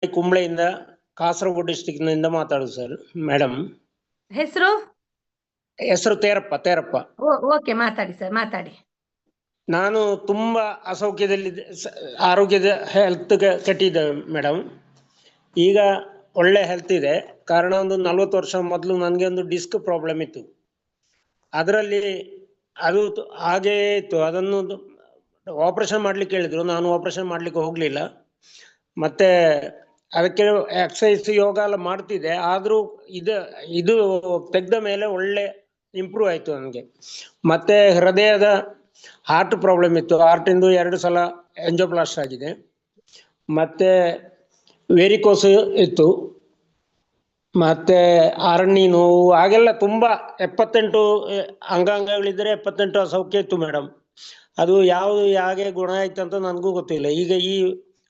ಕುಂಬ್ಳೆಯಿಂದ ಕಾಸರಗೋಡು ಡಿಸ್ಟಿಕ್ನಿಂದ ಮಾತಾಡುದು sir. Madam ಹೆಸರು ಹೆಸರು ತೇರಪ್ಪ. ಓಕೆ, ಮಾತಾಡಿ ಸರ್, ಮಾತಾಡಿ. ನಾನು ತುಂಬಾ ಅಸೌಖ್ಯದಲ್ಲಿ ಆರೋಗ್ಯದ ಹೆಲ್ತ್ ಕೆಟ್ಟಿದ್ದೆ ಮೇಡಮ್. ಈಗ ಒಳ್ಳೆ ಹೆಲ್ತ್ ಇದೆ. ಕಾರಣ ಒಂದು 40 ವರ್ಷ ಮೊದಲು ನನಗೆ ಒಂದು ಡಿಸ್ಕ್ ಪ್ರಾಬ್ಲಮ್ ಇತ್ತು. ಅದರಲ್ಲಿ ಅದು ಹಾಗೇ ಇತ್ತು. ಅದನ್ನು ಆಪರೇಷನ್ ಮಾಡ್ಲಿಕ್ಕೆ ಹೇಳಿದ್ರು. ನಾನು ಆಪರೇಷನ್ ಮಾಡ್ಲಿಕ್ಕೆ ಹೋಗ್ಲಿಲ್ಲ. ಮತ್ತೆ ಅದಕ್ಕೆ ಎಕ್ಸಸೈಸ್ ಯೋಗ ಎಲ್ಲ ಮಾಡ್ತಿದ್ದೆ. ಆದ್ರೂ ಇದು ತೆಗೆದ ಮೇಲೆ ಒಳ್ಳೆ ಇಂಪ್ರೂವ್ ಆಯ್ತು ನನಗೆ. ಮತ್ತೆ ಹೃದಯದ ಹಾರ್ಟ್ ಪ್ರಾಬ್ಲಮ್ ಇತ್ತು. ಹಾರ್ಟಿಂದು 2 ಸಲ ಎಂಜೋಪ್ಲಾಸ್ಟ್ ಆಗಿದೆ. ಮತ್ತೆ ವೆರಿಕೋಸ್ ಇತ್ತು. ಮತ್ತೆ ಅರಣಿ ನೋವು ಹಾಗೆಲ್ಲ ತುಂಬಾ 78 ಅಂಗಾಂಗಗಳಿದ್ರೆ 78 ಅಸೌಖ್ಯ ಇತ್ತು ಮೇಡಮ್. ಅದು ಯಾವುದು ಹೇಗೆ ಗುಣ ಆಯ್ತು ಅಂತ ನನಗೂ ಗೊತ್ತಿಲ್ಲ. ಈಗ ಈ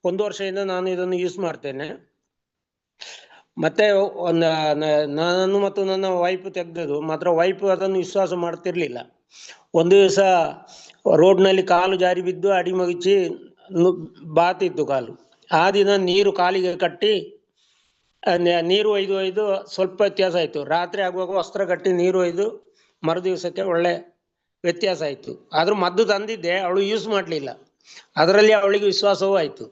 1 ವರ್ಷದಿಂದ ನಾನು ಇದನ್ನು ಯೂಸ್ ಮಾಡ್ತೇನೆ. ಮತ್ತೆ ನಾನು ಮತ್ತು ನನ್ನ ವೈಫ್ ತೆಗ್ದದ್ದು ಮಾತ್ರ. ವೈಫ್ ಅದನ್ನು ವಿಶ್ವಾಸ ಮಾಡ್ತಿರ್ಲಿಲ್ಲ. ಒಂದು ದಿವಸ ರೋಡ್ನಲ್ಲಿ ಕಾಲು ಜಾರಿ ಬಿದ್ದು ಅಡಿ ಮಗಿಚಿ ಬಾತಿತ್ತು ಕಾಲು. ಆ ದಿನ ನೀರು ಕಾಲಿಗೆ ಕಟ್ಟಿ ನೀರು ಒಯ್ದು ಸ್ವಲ್ಪ ವ್ಯತ್ಯಾಸ ಆಯ್ತು. ರಾತ್ರಿ ಆಗುವಾಗ ವಸ್ತ್ರ ಕಟ್ಟಿ ನೀರು ಒಯ್ದು ಮರು ದಿವಸಕ್ಕೆ ಒಳ್ಳೆ ವ್ಯತ್ಯಾಸ ಆಯ್ತು. ಆದ್ರೂ ಮದ್ದು ತಂದಿದ್ದೆ, ಅವಳು ಯೂಸ್ ಮಾಡ್ಲಿಲ್ಲ. ಅದರಲ್ಲಿ ಅವಳಿಗೆ ವಿಶ್ವಾಸವೂ ಆಯ್ತು.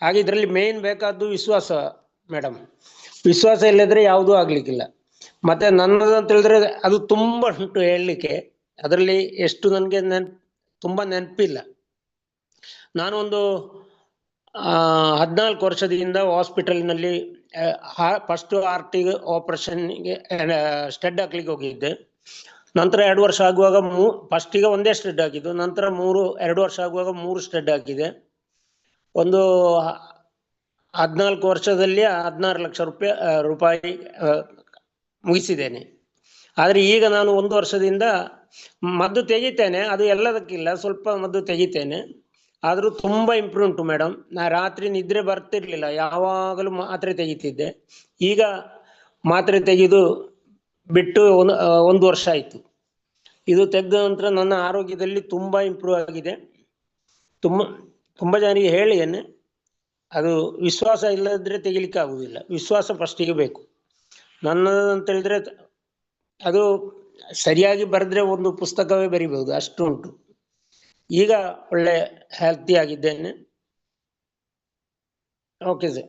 ಹಾಗೆ ಇದರಲ್ಲಿ ಮೇನ್ ಬೇಕಾದ್ದು ವಿಶ್ವಾಸ ಮೇಡಮ್. ವಿಶ್ವಾಸ ಇಲ್ಲದ್ರೆ ಯಾವುದೂ ಆಗ್ಲಿಕ್ಕಿಲ್ಲ. ಮತ್ತೆ ನನ್ನದು ಅಂತ ಹೇಳಿದ್ರೆ ಅದು ತುಂಬಾ ಉಂಟು ಹೇಳಲಿಕ್ಕೆ. ಅದರಲ್ಲಿ ಎಷ್ಟು ನನಗೆ ತುಂಬಾ ನೆನಪಿಲ್ಲ. ನಾನೊಂದು 14 ವರ್ಷದಿಂದ ಹಾಸ್ಪಿಟಲ್ನಲ್ಲಿ ಫಸ್ಟ್ ಹಾರ್ಟಿಗೆ ಆಪರೇಷನ್ಗೆ ಸ್ಟೆಡ್ ಹಾಕ್ಲಿಕ್ಕೆ ಹೋಗಿದ್ದೆ. ನಂತರ 2 ವರ್ಷ ಆಗುವಾಗ ಫಸ್ಟಿಗೆ ಒಂದೇ ಸ್ಟೆಡ್ ಹಾಕಿದ್ದು. ನಂತರ 2 ವರ್ಷ ಆಗುವಾಗ 3 ಸ್ಟೆಡ್ ಹಾಕಿದೆ. ಒಂದು 14 ವರ್ಷದಲ್ಲಿ 16 ಲಕ್ಷ ರೂಪಾಯಿ ಮುಗಿಸಿದ್ದೇನೆ. ಆದರೆ ಈಗ ನಾನು 1 ವರ್ಷದಿಂದ ಮದ್ದು ತೆಗಿತೇನೆ. ಅದು ಎಲ್ಲದಕ್ಕಿಲ್ಲ, ಸ್ವಲ್ಪ ಮದ್ದು ತೆಗಿತೇನೆ. ಆದರೂ ತುಂಬಾ ಇಂಪ್ರೂವ್ ಉಂಟು ಮೇಡಮ್. ನಾ ರಾತ್ರಿ ನಿದ್ರೆ ಬರ್ತಿರ್ಲಿಲ್ಲ, ಯಾವಾಗಲೂ ಮಾತ್ರೆ ತೆಗಿತಿದ್ದೆ. ಈಗ ಮಾತ್ರೆ ತೆಗೆದು ಬಿಟ್ಟು 1 ವರ್ಷ ಆಯ್ತು. ಇದು ತೆಗೆದ ನಂತರ ನನ್ನ ಆರೋಗ್ಯದಲ್ಲಿ ತುಂಬಾ ಇಂಪ್ರೂವ್ ಆಗಿದೆ. ತುಂಬಾ ಜನರಿಗೆ ಹೇಳಿದ್ದೇನೆ. ಅದು ವಿಶ್ವಾಸ ಇಲ್ಲದ್ರೆ ತೆಗಿಲಿಕ್ಕೆ ಆಗುದಿಲ್ಲ. ವಿಶ್ವಾಸ ಫಸ್ಟಿಗೆ ಬೇಕು. ನನ್ನದಂತ ಹೇಳಿದ್ರೆ ಅದು ಸರಿಯಾಗಿ ಬರೆದ್ರೆ ಒಂದು ಪುಸ್ತಕವೇ ಬರಿಬಹುದು, ಅಷ್ಟು ಉಂಟು. ಈಗ ಒಳ್ಳೆ ಹೆಲ್ತಿ ಆಗಿದ್ದೇನೆ. Okay sir.